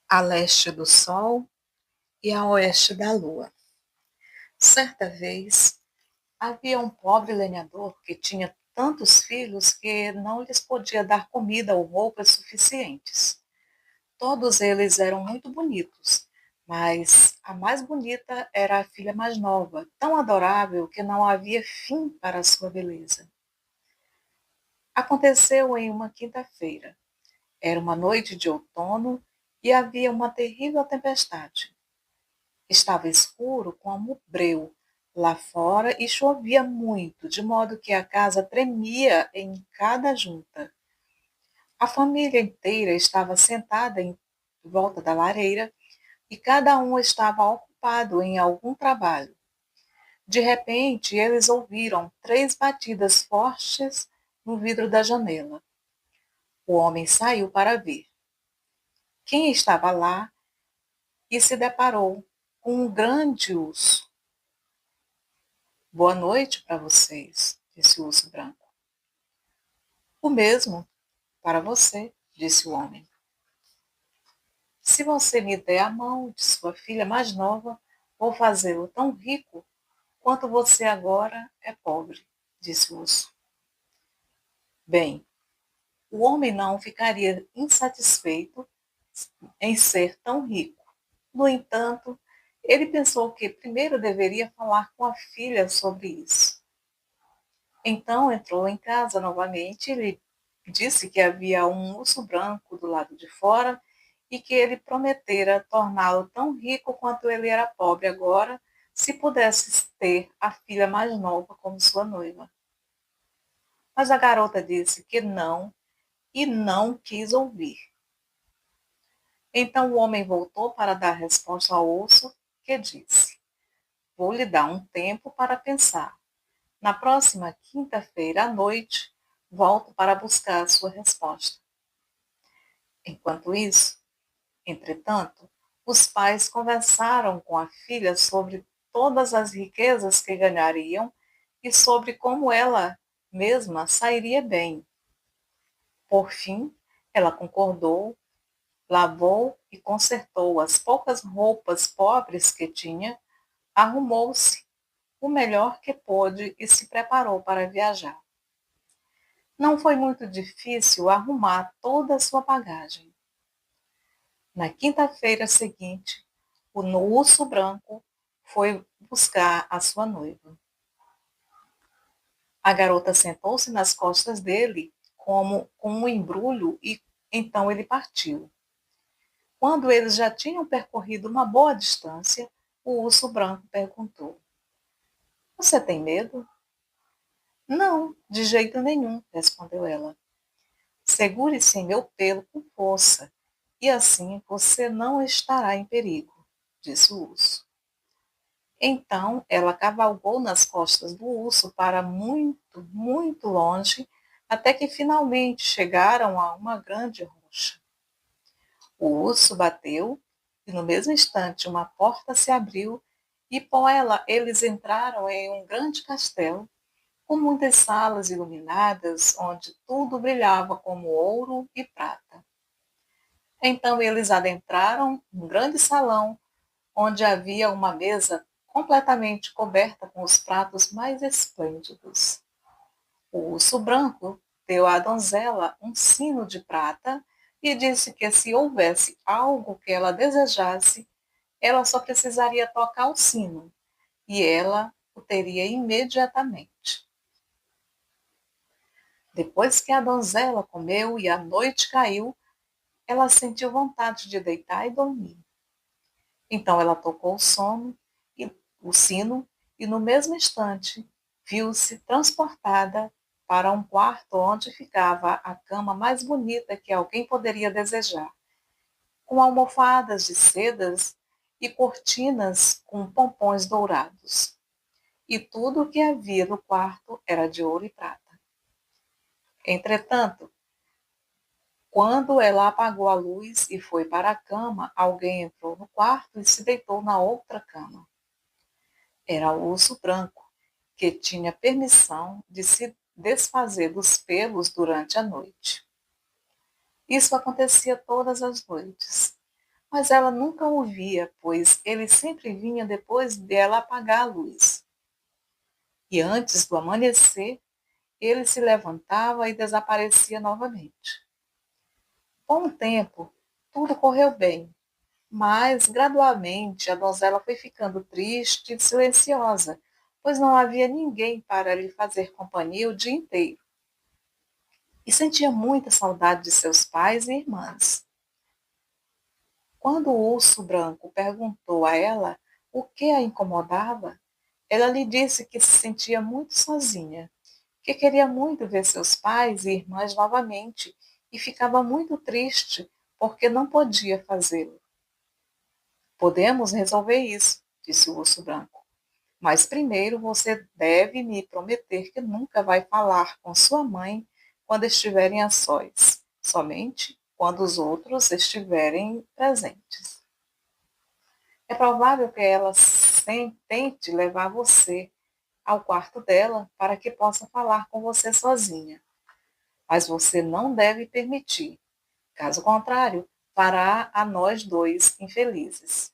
A leste do sol e a oeste da lua. Certa vez, havia um pobre lenhador que tinha tantos filhos que não lhes podia dar comida ou roupas suficientes. Todos eles eram muito bonitos, mas a mais bonita era a filha mais nova, tão adorável que não havia fim para a sua beleza. Aconteceu em uma quinta-feira. Era uma noite de outono e havia uma terrível tempestade. Estava escuro como breu lá fora e chovia muito, de modo que a casa tremia em cada junta. A família inteira estava sentada em volta da lareira e cada um estava ocupado em algum trabalho. De repente, eles ouviram 3 batidas fortes no vidro da janela. O homem saiu para ver. Quem estava lá e se deparou com um grande urso. Boa noite para vocês, disse o urso branco. O mesmo para você, disse o homem. Se você me der a mão de sua filha mais nova, vou fazê-lo tão rico quanto você agora é pobre, disse o urso. Bem, o homem não ficaria insatisfeito em ser tão rico. No entanto, ele pensou que primeiro deveria falar com a filha sobre isso. Então entrou em casa novamente e lhe disse que havia um urso branco do lado de fora e que ele prometera torná-lo tão rico quanto ele era pobre agora, se pudesse ter a filha mais nova como sua noiva. Mas a garota disse que não e não quis ouvir. Então o homem voltou para dar resposta ao urso, que disse: Vou lhe dar um tempo para pensar. Na próxima quinta-feira à noite, volto para buscar a sua resposta. Enquanto isso, entretanto, os pais conversaram com a filha sobre todas as riquezas que ganhariam e sobre como ela mesma sairia bem. Por fim, ela concordou, lavou e consertou as poucas roupas pobres que tinha, arrumou-se o melhor que pôde e se preparou para viajar. Não foi muito difícil arrumar toda a sua bagagem. Na quinta-feira seguinte, o urso branco foi buscar a sua noiva. A garota sentou-se nas costas dele como com um embrulho e então ele partiu. Quando eles já tinham percorrido uma boa distância, o urso branco perguntou: Você tem medo? Não, de jeito nenhum, respondeu ela. Segure-se em meu pelo com força, e assim você não estará em perigo, disse o urso. Então ela cavalgou nas costas do urso para muito, muito longe, até que finalmente chegaram a uma grande rocha. O urso bateu e no mesmo instante uma porta se abriu e por ela eles entraram em um grande castelo com muitas salas iluminadas onde tudo brilhava como ouro e prata. Então eles adentraram um grande salão onde havia uma mesa completamente coberta com os pratos mais esplêndidos. O urso branco deu à donzela um sino de prata e disse que se houvesse algo que ela desejasse, ela só precisaria tocar o sino e ela o teria imediatamente. Depois que a donzela comeu e a noite caiu, ela sentiu vontade de deitar e dormir. Então ela tocou o sino e no mesmo instante viu-se transportada para um quarto onde ficava a cama mais bonita que alguém poderia desejar, com almofadas de sedas e cortinas com pompons dourados. E tudo o que havia no quarto era de ouro e prata. Entretanto, quando ela apagou a luz e foi para a cama, alguém entrou no quarto e se deitou na outra cama. Era o urso branco, que tinha permissão de se desfazer dos pelos durante a noite. Isso acontecia todas as noites. Mas ela nunca o via, pois ele sempre vinha depois dela apagar a luz. E antes do amanhecer, ele se levantava e desaparecia novamente. Com o tempo, tudo correu bem, mas gradualmente a donzela foi ficando triste e silenciosa, pois não havia ninguém para lhe fazer companhia o dia inteiro. E sentia muita saudade de seus pais e irmãs. Quando o urso branco perguntou a ela o que a incomodava, ela lhe disse que se sentia muito sozinha, que queria muito ver seus pais e irmãs novamente e ficava muito triste porque não podia fazê-lo. Podemos resolver isso, disse o urso branco. Mas primeiro você deve me prometer que nunca vai falar com sua mãe quando estiverem a sós, somente quando os outros estiverem presentes. É provável que ela tente levar você ao quarto dela para que possa falar com você sozinha, mas você não deve permitir. Caso contrário, fará a nós dois infelizes.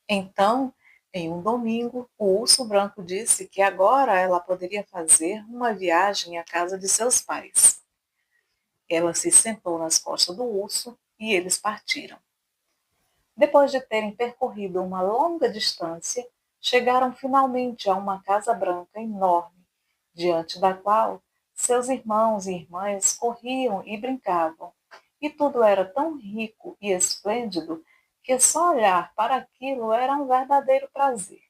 Então, em um domingo, o urso branco disse que agora ela poderia fazer uma viagem à casa de seus pais. Ela se sentou nas costas do urso e eles partiram. Depois de terem percorrido uma longa distância, chegaram finalmente a uma casa branca enorme, diante da qual seus irmãos e irmãs corriam e brincavam. E tudo era tão rico e esplêndido que só olhar para aquilo era um verdadeiro prazer.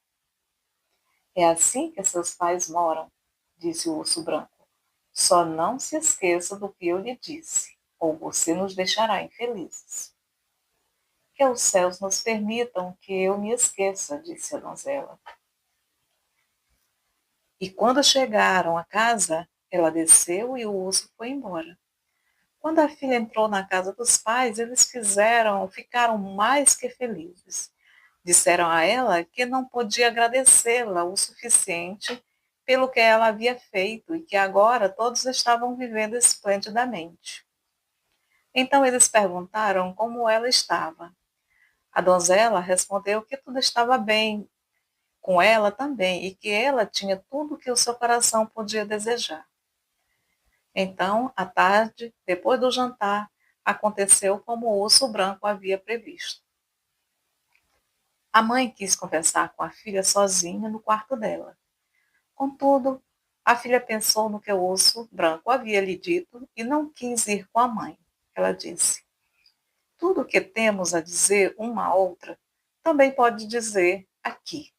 É assim que seus pais moram, disse o urso branco. Só não se esqueça do que eu lhe disse, ou você nos deixará infelizes. Que os céus nos permitam que eu me esqueça, disse a donzela. E quando chegaram à casa, ela desceu e o urso foi embora. Quando a filha entrou na casa dos pais, eles ficaram mais que felizes. Disseram a ela que não podia agradecê-la o suficiente pelo que ela havia feito e que agora todos estavam vivendo esplendidamente. Então eles perguntaram como ela estava. A donzela respondeu que tudo estava bem com ela também e que ela tinha tudo o que o seu coração podia desejar. Então, à tarde, depois do jantar, aconteceu como o urso branco havia previsto. A mãe quis conversar com a filha sozinha no quarto dela. Contudo, a filha pensou no que o urso branco havia lhe dito e não quis ir com a mãe. Ela disse: tudo o que temos a dizer uma à outra também pode dizer aqui.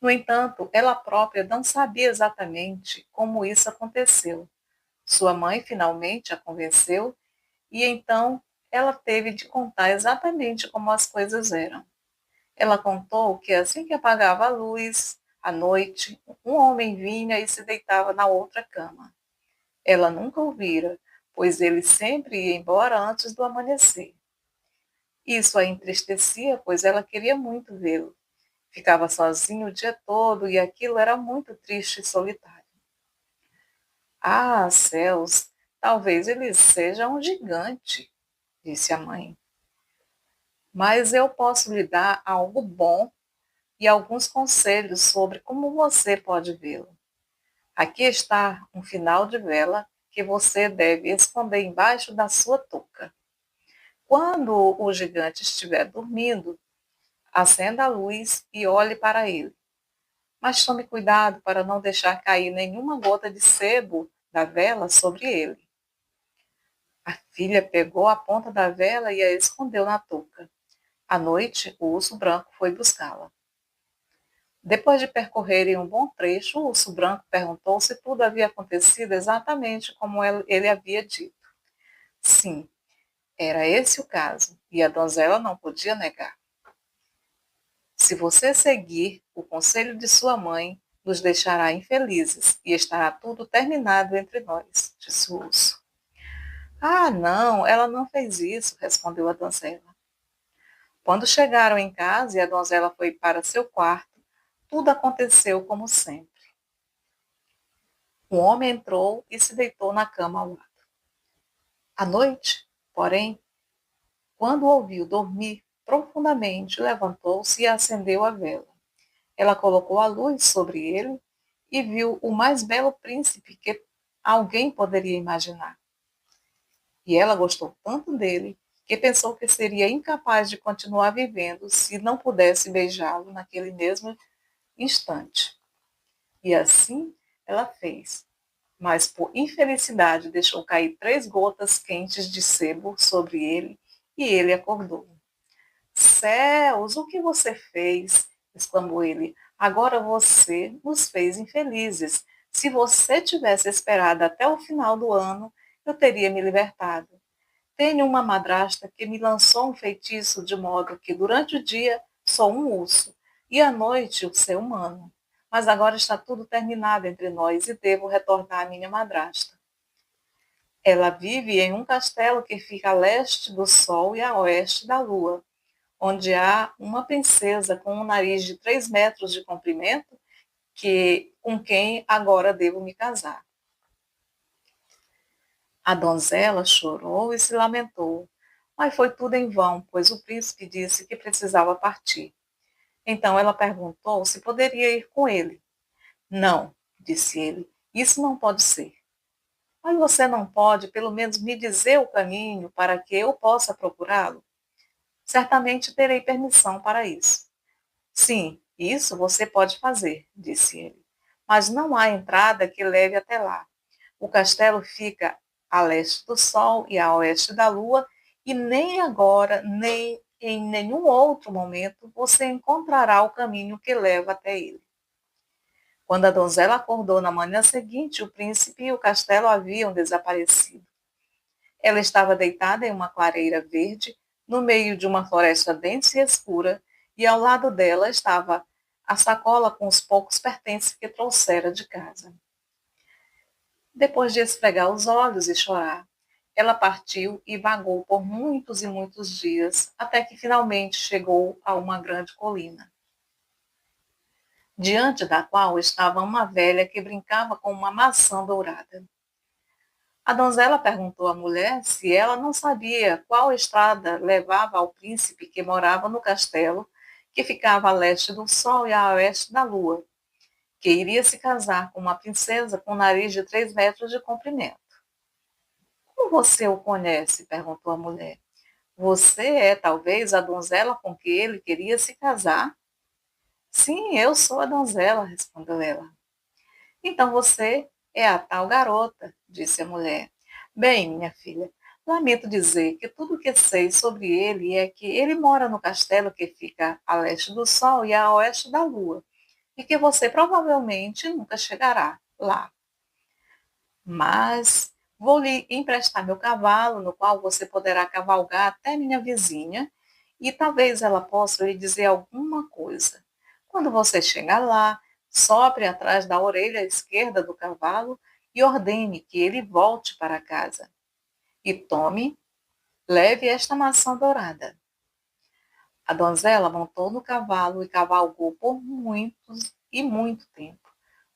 No entanto, ela própria não sabia exatamente como isso aconteceu. Sua mãe finalmente a convenceu e então ela teve de contar exatamente como as coisas eram. Ela contou que assim que apagava a luz, à noite, um homem vinha e se deitava na outra cama. Ela nunca o vira, pois ele sempre ia embora antes do amanhecer. Isso a entristecia, pois ela queria muito vê-lo. Ficava sozinho o dia todo e aquilo era muito triste e solitário. Ah, céus, talvez ele seja um gigante, disse a mãe. Mas eu posso lhe dar algo bom e alguns conselhos sobre como você pode vê-lo. Aqui está um final de vela que você deve esconder embaixo da sua touca. Quando o gigante estiver dormindo, acenda a luz e olhe para ele. Mas tome cuidado para não deixar cair nenhuma gota de sebo da vela sobre ele. A filha pegou a ponta da vela e a escondeu na touca. À noite, o urso branco foi buscá-la. Depois de percorrerem um bom trecho, o urso branco perguntou se tudo havia acontecido exatamente como ele havia dito. Sim, era esse o caso, e a donzela não podia negar. Se você seguir o conselho de sua mãe, nos deixará infelizes e estará tudo terminado entre nós, disse o urso. Ah, não, ela não fez isso, respondeu a donzela. Quando chegaram em casa e a donzela foi para seu quarto, tudo aconteceu como sempre. O homem entrou e se deitou na cama ao lado. À noite, porém, Quando o ouviu dormir profundamente, levantou-se e acendeu a vela. Ela colocou a luz sobre ele e viu o mais belo príncipe que alguém poderia imaginar. E ela gostou tanto dele que pensou que seria incapaz de continuar vivendo se não pudesse beijá-lo naquele mesmo instante. E assim ela fez. Mas por infelicidade deixou cair 3 gotas quentes de sebo sobre ele e ele acordou. Céus, o que você fez? Exclamou ele. Agora você nos fez infelizes. Se você tivesse esperado até o final do ano, eu teria me libertado. Tenho uma madrasta que me lançou um feitiço de modo que durante o dia sou um urso e à noite o ser humano. Mas agora está tudo terminado entre nós e devo retornar à minha madrasta. Ela vive em um castelo que fica a leste do sol e a oeste da lua, onde há uma princesa com um nariz de 3 metros de comprimento, com quem agora devo me casar. A donzela chorou e se lamentou, mas foi tudo em vão, pois o príncipe disse que precisava partir. Então ela perguntou se poderia ir com ele. Não, disse ele, isso não pode ser. Mas você não pode, pelo menos, me dizer o caminho para que eu possa procurá-lo? Certamente terei permissão para isso. Sim, isso você pode fazer, disse ele. Mas não há entrada que leve até lá. O castelo fica a leste do sol e a oeste da lua, e nem agora, nem em nenhum outro momento você encontrará o caminho que leva até ele. Quando a donzela acordou na manhã seguinte, o príncipe e o castelo haviam desaparecido. Ela estava deitada em uma clareira verde, no meio de uma floresta densa e escura, e ao lado dela estava a sacola com os poucos pertences que trouxera de casa. Depois de esfregar os olhos e chorar, ela partiu e vagou por muitos e muitos dias, até que finalmente chegou a uma grande colina, diante da qual estava uma velha que brincava com uma maçã dourada. A donzela perguntou à mulher se ela não sabia qual estrada levava ao príncipe que morava no castelo, que ficava a leste do sol e a oeste da lua, que iria se casar com uma princesa com nariz de 3 metros de comprimento. Como você o conhece? Perguntou a mulher. Você é talvez a donzela com que ele queria se casar? Sim, eu sou a donzela, respondeu ela. Então você é a tal garota, disse a mulher. Bem, minha filha, lamento dizer que tudo o que sei sobre ele é que ele mora no castelo que fica a leste do sol e a oeste da lua, e que você provavelmente nunca chegará lá. Mas vou lhe emprestar meu cavalo, no qual você poderá cavalgar até minha vizinha, e talvez ela possa lhe dizer alguma coisa. Quando você chegar lá, sopre atrás da orelha esquerda do cavalo e ordene que ele volte para casa. E tome, leve esta maçã dourada. A donzela montou no cavalo e cavalgou por muitos e muito tempo.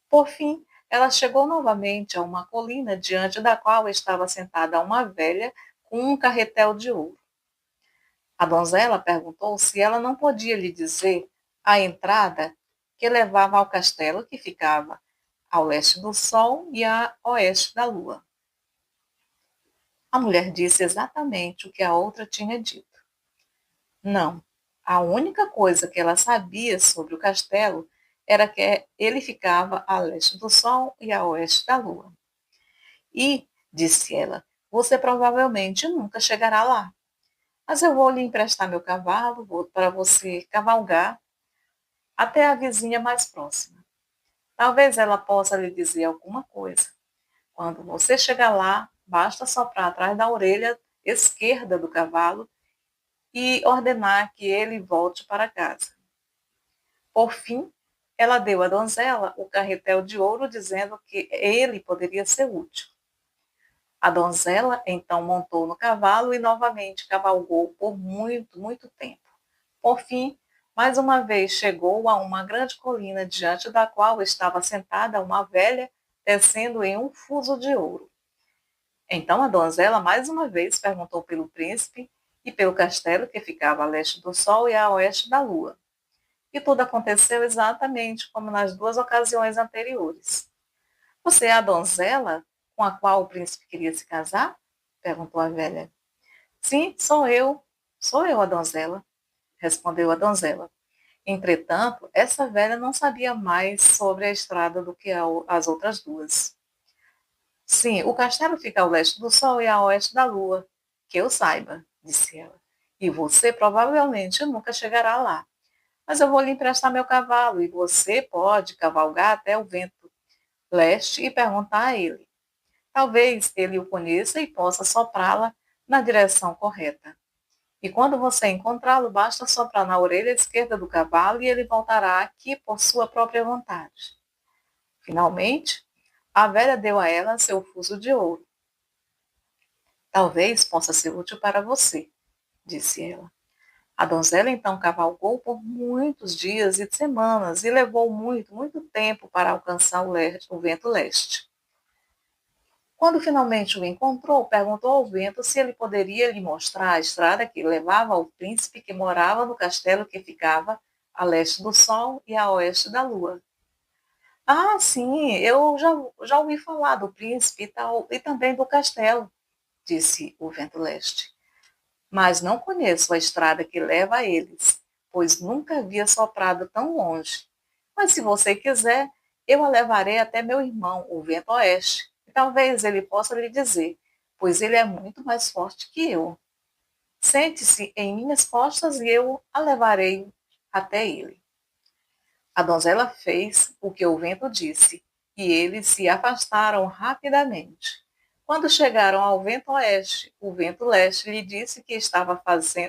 Por fim, ela chegou novamente a uma colina diante da qual estava sentada uma velha com um carretel de ouro. A donzela perguntou se ela não podia lhe dizer a entrada que levava ao castelo que ficava ao leste do sol e a oeste da lua. A mulher disse exatamente o que a outra tinha dito. Não, a única coisa que ela sabia sobre o castelo era que ele ficava a leste do sol e a oeste da lua. E, disse ela, você provavelmente nunca chegará lá. Mas eu vou lhe emprestar meu cavalo para você cavalgar até a vizinha mais próxima. Talvez ela possa lhe dizer alguma coisa. Quando você chegar lá, basta soprar atrás da orelha esquerda do cavalo e ordenar que ele volte para casa. Por fim, ela deu à donzela o carretel de ouro, dizendo que ele poderia ser útil. A donzela então montou no cavalo e novamente cavalgou por muito, muito tempo. Por fim, mais uma vez chegou a uma grande colina diante da qual estava sentada uma velha tecendo em um fuso de ouro. Então a donzela mais uma vez perguntou pelo príncipe e pelo castelo que ficava a leste do sol e a oeste da lua. E tudo aconteceu exatamente como nas duas ocasiões anteriores. Você é a donzela com a qual o príncipe queria se casar? Perguntou a velha. Sim, sou eu. Sou eu a donzela, respondeu a donzela. Entretanto, essa velha não sabia mais sobre a estrada do que as outras duas. Sim, o castelo fica ao leste do sol e a oeste da lua. Que eu saiba, disse ela. E você provavelmente nunca chegará lá. Mas eu vou lhe emprestar meu cavalo e você pode cavalgar até o vento leste e perguntar a ele. Talvez ele o conheça e possa soprá-la na direção correta. E quando você encontrá-lo, basta soprar na orelha esquerda do cavalo e ele voltará aqui por sua própria vontade. Finalmente, a velha deu a ela seu fuso de ouro. Talvez possa ser útil para você, disse ela. A donzela então cavalgou por muitos dias e semanas e levou muito tempo para alcançar o vento leste. Quando finalmente o encontrou, perguntou ao vento se ele poderia lhe mostrar a estrada que levava ao príncipe que morava no castelo que ficava a leste do sol e a oeste da lua. Ah, sim, eu já ouvi falar do príncipe e também do castelo, disse o vento leste. Mas não conheço a estrada que leva a eles, pois nunca havia soprado tão longe. Mas se você quiser, eu a levarei até meu irmão, o vento oeste, e talvez ele possa lhe dizer, pois ele é muito mais forte que eu. Sente-se em minhas costas e eu a levarei até ele. A donzela fez o que o vento disse, e eles se afastaram rapidamente. Quando chegaram ao vento oeste, o vento leste lhe disse que estava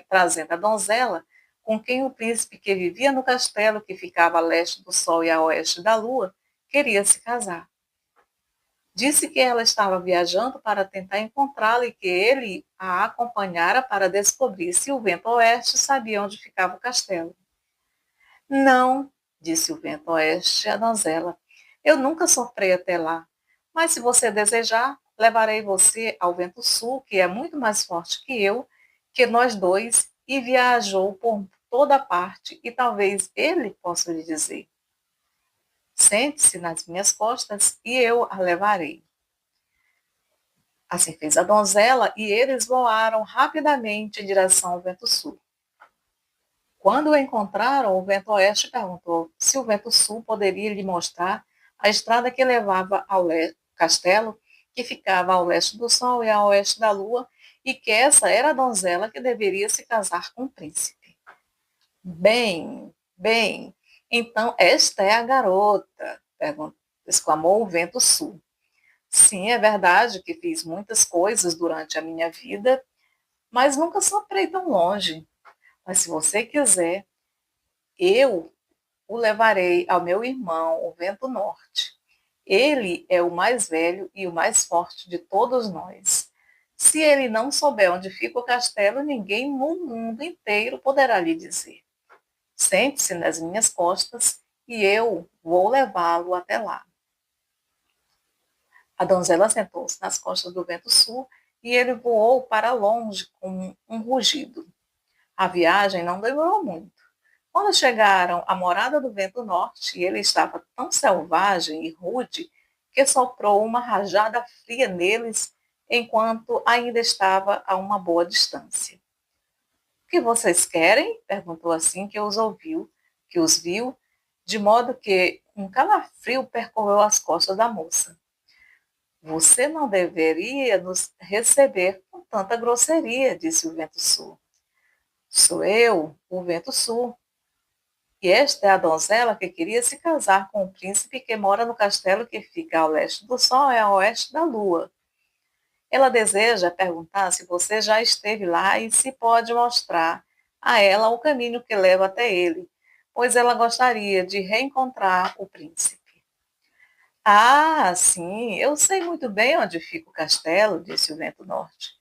trazendo a donzela com quem o príncipe que vivia no castelo que ficava a leste do sol e a oeste da lua queria se casar. Disse que ela estava viajando para tentar encontrá-lo e que ele a acompanhara para descobrir se o vento oeste sabia onde ficava o castelo. Não, disse o vento oeste à donzela, eu nunca soprei até lá, mas se você desejar, levarei você ao vento sul, que é muito mais forte que nós dois, e viajou por toda parte, e talvez ele possa lhe dizer. Sente-se nas minhas costas e eu a levarei. Assim fez a donzela e eles voaram rapidamente em direção ao vento sul. Quando o encontraram, o vento oeste perguntou se o vento sul poderia lhe mostrar a estrada que levava ao castelo, que ficava ao leste do sol e a oeste da lua, e que essa era a donzela que deveria se casar com o príncipe. Bem, então esta é a garota, exclamou o vento sul. Sim, é verdade que fiz muitas coisas durante a minha vida, mas nunca soprei tão longe. Mas se você quiser, eu o levarei ao meu irmão, o vento norte. Ele é o mais velho e o mais forte de todos nós. Se ele não souber onde fica o castelo, ninguém no mundo inteiro poderá lhe dizer. Sente-se nas minhas costas e eu vou levá-lo até lá. A donzela sentou-se nas costas do vento sul e ele voou para longe com um rugido. A viagem não demorou muito. Quando chegaram à morada do vento norte, ele estava tão selvagem e rude que soprou uma rajada fria neles enquanto ainda estava a uma boa distância. O que vocês querem? Perguntou assim que os viu, de modo que um calafrio percorreu as costas da moça. Você não deveria nos receber com tanta grosseria, disse o vento sul. Sou eu, o vento sul. E esta é a donzela que queria se casar com o príncipe que mora no castelo que fica ao leste do sol e ao oeste da lua. Ela deseja perguntar se você já esteve lá e se pode mostrar a ela o caminho que leva até ele, pois ela gostaria de reencontrar o príncipe. Ah, sim, eu sei muito bem onde fica o castelo, disse o vento norte.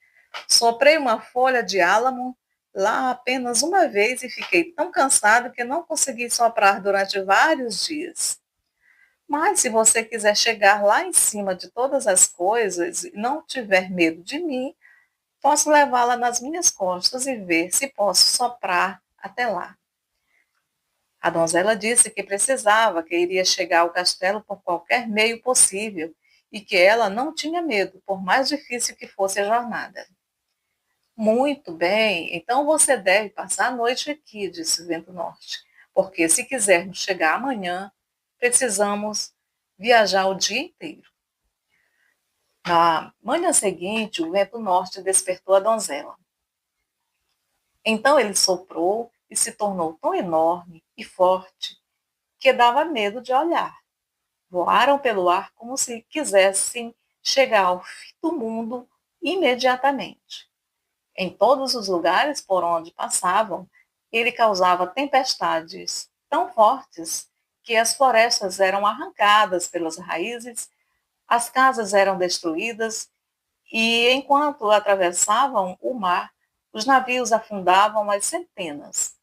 Soprei uma folha de álamo lá apenas uma vez e fiquei tão cansado que não consegui soprar durante vários dias. Mas se você quiser chegar lá em cima de todas as coisas e não tiver medo de mim, Posso levá-la nas minhas costas e ver se posso soprar até lá. A donzela disse que precisava, que iria chegar ao castelo por qualquer meio possível e que ela não tinha medo, por mais difícil que fosse a jornada. Muito bem, então você deve passar a noite aqui, disse o vento norte, porque se quisermos chegar amanhã, precisamos viajar o dia inteiro. Na manhã seguinte, o vento norte despertou a donzela. Então ele soprou e se tornou tão enorme e forte que dava medo de olhar. Voaram pelo ar como se quisessem chegar ao fim do mundo imediatamente. Em todos os lugares por onde passavam, ele causava tempestades tão fortes que as florestas eram arrancadas pelas raízes, as casas eram destruídas e, enquanto atravessavam o mar, os navios afundavam às centenas.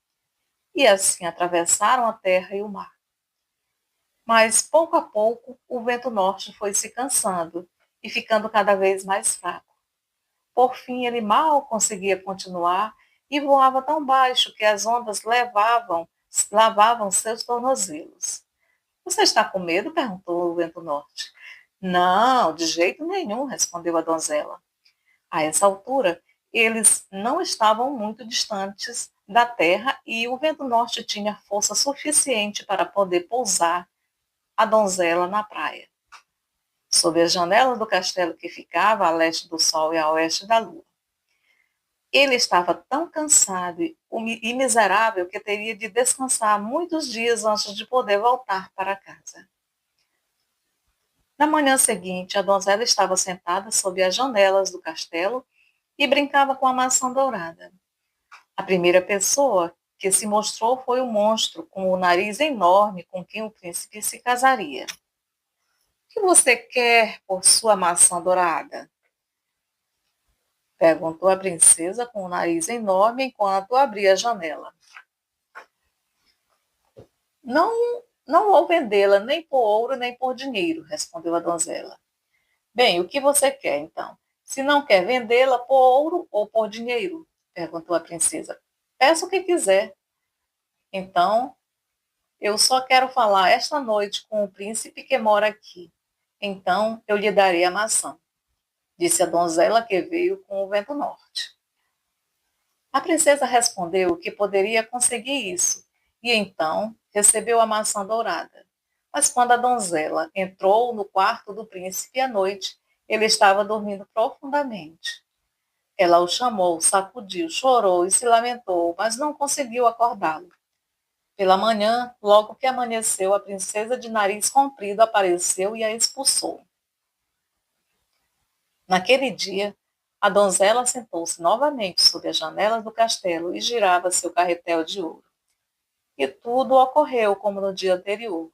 E assim atravessaram a terra e o mar. Mas, pouco a pouco, o vento norte foi se cansando e ficando cada vez mais fraco. Por fim, ele mal conseguia continuar e voava tão baixo que as ondas lavavam seus tornozelos. Você está com medo? Perguntou o vento norte. Não, de jeito nenhum, respondeu a donzela. A essa altura, eles não estavam muito distantes da terra e o vento norte tinha força suficiente para poder pousar a donzela na praia, sob as janelas do castelo que ficava a leste do sol e a oeste da lua. Ele estava tão cansado e miserável que teria de descansar muitos dias antes de poder voltar para casa. Na manhã seguinte, a donzela estava sentada sob as janelas do castelo e brincava com a maçã dourada. A primeira pessoa que se mostrou foi o monstro com o nariz enorme com quem o príncipe se casaria. O que você quer por sua maçã dourada? Perguntou a princesa com o nariz enorme enquanto abria a janela. Não vou vendê-la nem por ouro nem por dinheiro, respondeu a donzela. Bem, o que você quer então? Se não quer vendê-la por ouro ou por dinheiro? Perguntou a princesa. Peça o que quiser. Então, eu só quero falar esta noite com o príncipe que mora aqui. Então, eu lhe darei a maçã, disse a donzela que veio com o vento norte. A princesa respondeu que poderia conseguir isso, e então recebeu a maçã dourada. Mas quando a donzela entrou no quarto do príncipe à noite, ele estava dormindo profundamente. Ela o chamou, sacudiu, chorou e se lamentou, mas não conseguiu acordá-lo. Pela manhã, logo que amanheceu, a princesa de nariz comprido apareceu e a expulsou. Naquele dia, a donzela sentou-se novamente sob as janelas do castelo e girava seu carretel de ouro. E tudo ocorreu como no dia anterior.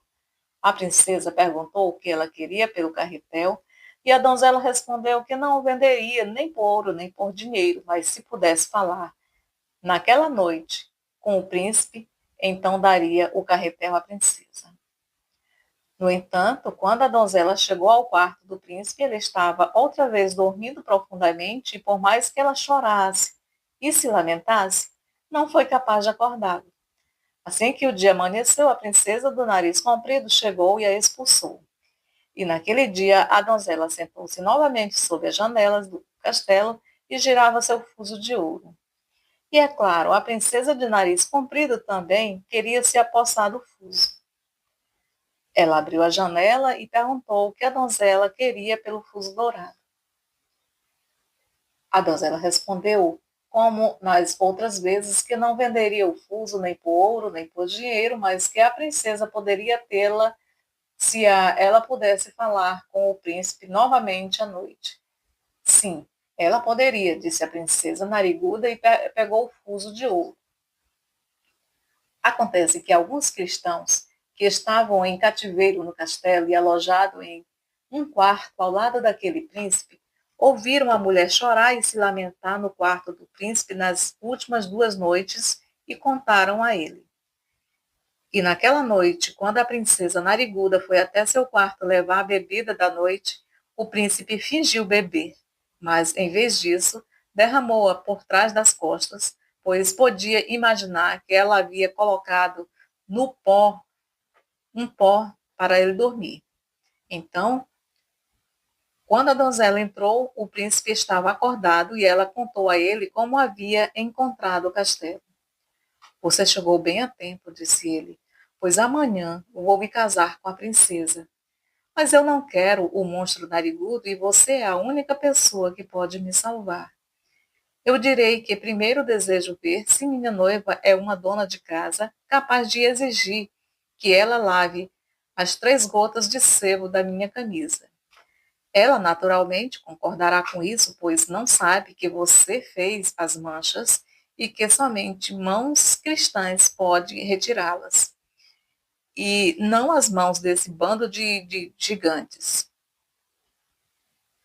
A princesa perguntou o que ela queria pelo carretel e a donzela respondeu que não o venderia nem por ouro nem por dinheiro, mas se pudesse falar naquela noite com o príncipe, então daria o carretel à princesa. No entanto, quando a donzela chegou ao quarto do príncipe, ele estava outra vez dormindo profundamente e, por mais que ela chorasse e se lamentasse, não foi capaz de acordá-lo. Assim que o dia amanheceu, a princesa do nariz comprido chegou e a expulsou. E naquele dia, a donzela sentou-se novamente sob as janelas do castelo e girava seu fuso de ouro. E, é claro, a princesa de nariz comprido também queria se apossar do fuso. Ela abriu a janela e perguntou o que a donzela queria pelo fuso dourado. A donzela respondeu, como nas outras vezes, que não venderia o fuso nem por ouro nem por dinheiro, mas que a princesa poderia tê-la se ela pudesse falar com o príncipe novamente à noite. Sim, ela poderia, disse a princesa nariguda e pegou o fuso de ouro. Acontece que alguns cristãos que estavam em cativeiro no castelo e alojados em um quarto ao lado daquele príncipe, ouviram a mulher chorar e se lamentar no quarto do príncipe nas últimas 2 noites e contaram a ele. E naquela noite, quando a princesa nariguda foi até seu quarto levar a bebida da noite, o príncipe fingiu beber, mas, em vez disso, derramou-a por trás das costas, pois podia imaginar que ela havia colocado no pó um pó para ele dormir. Então, quando a donzela entrou, o príncipe estava acordado e ela contou a ele como havia encontrado o castelo. Você chegou bem a tempo, disse ele, pois amanhã vou me casar com a princesa. Mas eu não quero o monstro narigudo e você é a única pessoa que pode me salvar. Eu direi que primeiro desejo ver se minha noiva é uma dona de casa capaz de exigir que ela lave as 3 gotas de sebo da minha camisa. Ela naturalmente concordará com isso, pois não sabe que você fez as manchas e que somente mãos cristãs podem retirá-las. E não as mãos desse bando de gigantes.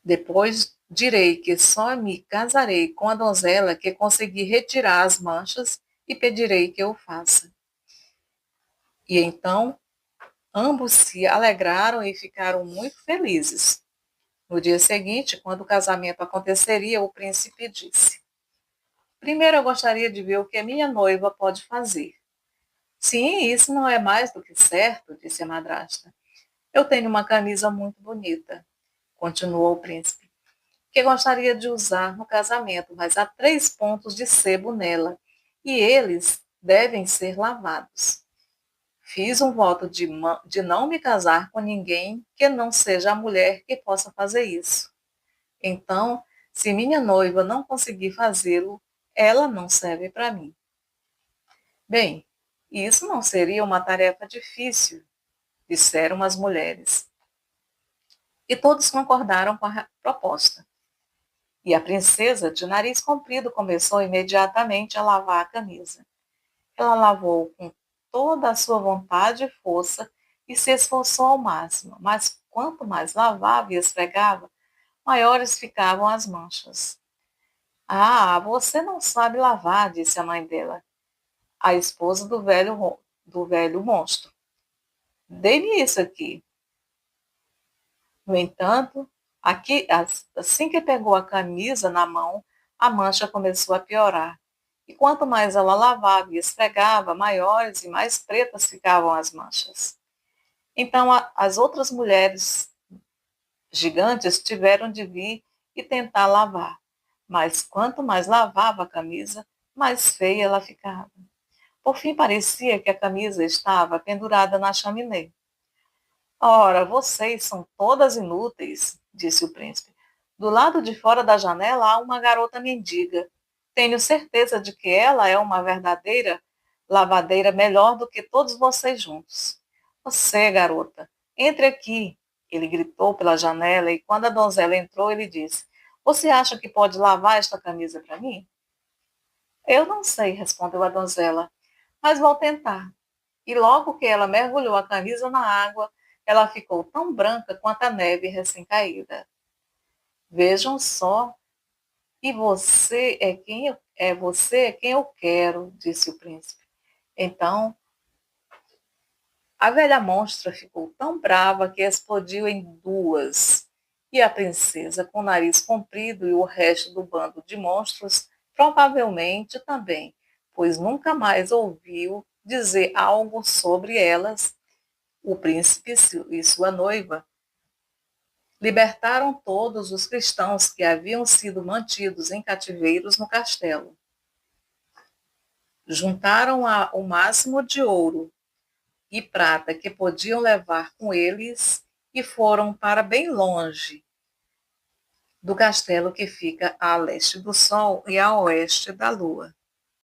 Depois direi que só me casarei com a donzela que conseguir retirar as manchas e pedirei que eu faça. E então ambos se alegraram e ficaram muito felizes. No dia seguinte, quando o casamento aconteceria, o príncipe disse: Primeiro eu gostaria de ver o que a minha noiva pode fazer. Sim, isso não é mais do que certo, disse a madrasta. Eu tenho uma camisa muito bonita, continuou o príncipe, que gostaria de usar no casamento, mas há 3 pontos de sebo nela, e eles devem ser lavados. Fiz um voto de não me casar com ninguém que não seja a mulher que possa fazer isso. Então, se minha noiva não conseguir fazê-lo, ela não serve para mim. Bem, isso não seria uma tarefa difícil, disseram as mulheres. E todos concordaram com a proposta. E a princesa, de nariz comprido, começou imediatamente a lavar a camisa. Ela lavou com toda a sua vontade e força e se esforçou ao máximo, mas quanto mais lavava e esfregava, maiores ficavam as manchas. Ah, você não sabe lavar, disse a mãe dela, a esposa do velho monstro. Dê-me isso aqui. No entanto, assim que pegou a camisa na mão, a mancha começou a piorar. E quanto mais ela lavava e esfregava, maiores e mais pretas ficavam as manchas. Então as outras mulheres gigantes tiveram de vir e tentar lavar. Mas quanto mais lavava a camisa, mais feia ela ficava. Por fim, parecia que a camisa estava pendurada na chaminé. Ora, vocês são todas inúteis, disse o príncipe. Do lado de fora da janela há uma garota mendiga. Tenho certeza de que ela é uma verdadeira lavadeira melhor do que todos vocês juntos. Você, garota, entre aqui. Ele gritou pela janela e quando a donzela entrou, ele disse: Você acha que pode lavar esta camisa para mim? Eu não sei, respondeu a donzela, mas vou tentar. E logo que ela mergulhou a camisa na água, ela ficou tão branca quanto a neve recém-caída. Vejam só, e você é quem eu quero, disse o príncipe. Então, a velha monstra ficou tão brava que explodiu em 2. E a princesa, com o nariz comprido e o resto do bando de monstros, provavelmente também, pois nunca mais ouviu dizer algo sobre elas. O príncipe e sua noiva libertaram todos os cristãos que haviam sido mantidos em cativeiros no castelo. Juntaram o máximo de ouro e prata que podiam levar com eles e foram para bem longe do castelo que fica a leste do sol e a oeste da lua.